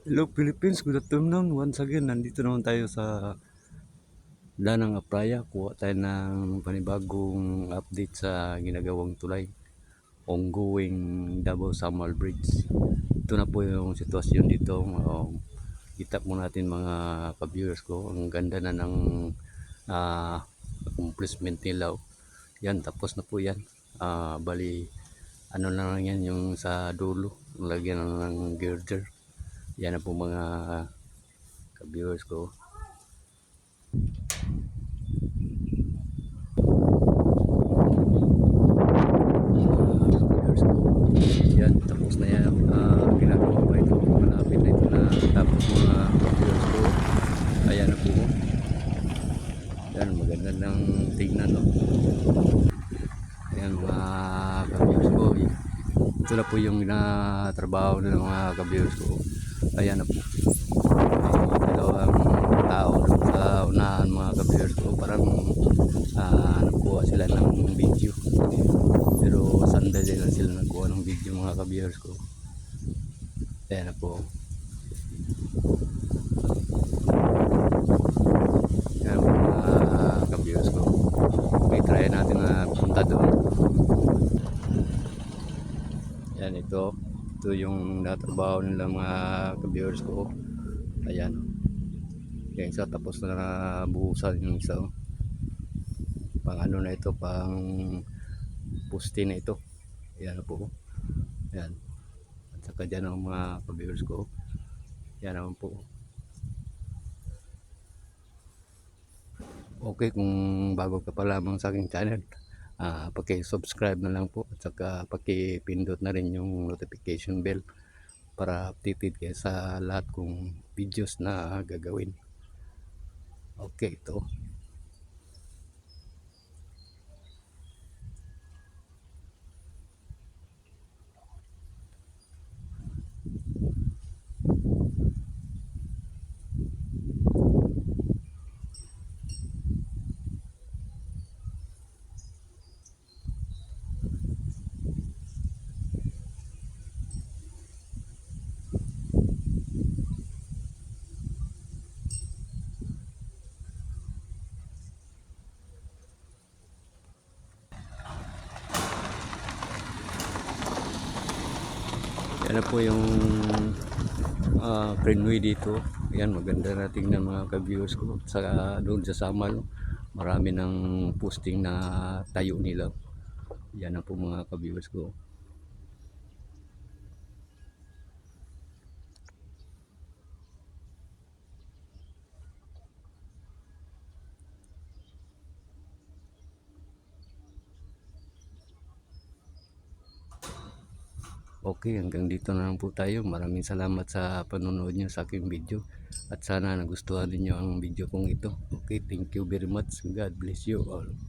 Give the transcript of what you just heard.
Hello Philippines, good afternoon. Once again, nandito naman tayo sa Danang Apraya. Kuha tayo ng panibagong update sa ginagawang tulay. Ongoing Davao Samal Bridge. Ito na po yung sitwasyon dito. Kita mo natin mga ka-viewers ko. Ang ganda na ng accomplishment nila. Yan, tapos na po yan. Bali, ano na lang yan yung sa dulo. Lagyan ng girder. Yan na po mga ka-viewers ko. Yan, tapos na yan. Ginagawa pa ito. Malapit na ito na tapos mga ka-viewers ko. Ayan na po. Yan, maganda ng tignan. No? Ayan mga ka-viewers ko. Ito na po yung trabaho ng mga ka-viewers ko. Ayan na po. Dalawang tao sa unahan mga ka-viewers ko. Parang nakuha sila ng video. Pero sandali lang sila nagkuha ng video mga ka-viewers ko. Ayan na po. Ayan mga ka-viewers ko. Okay, try natin na punta doon. Ayan ito. Ito yung natrabaho nila mga ka-viewers ko. Ayan. Yung isa tapos na buhusan yung isa. Pang ano na ito, pang poste na ito. Ayan na po. Ayan. At saka dyan ang mga ka-viewers ko. Ayan naman po. Okay, kung bago ka pa lamang sa aking channel, paki-subscribe na lang po at saka paki-pindot na rin yung notification bell para updated kayo sa lahat kong videos na gagawin. Okay, ito. Yan na po yung Greenway dito. Yan, maganda na tingnan mga ka-viewers ko. Sa doon sa Samal, marami ng posting na tayo nila. Yan na po mga ka-viewers ko. Okay, hanggang dito na lang po tayo. Maraming salamat sa panonood nyo sa aking video. At sana nagustuhan ninyo ang video kong ito. Okay, thank you very much. God bless you all.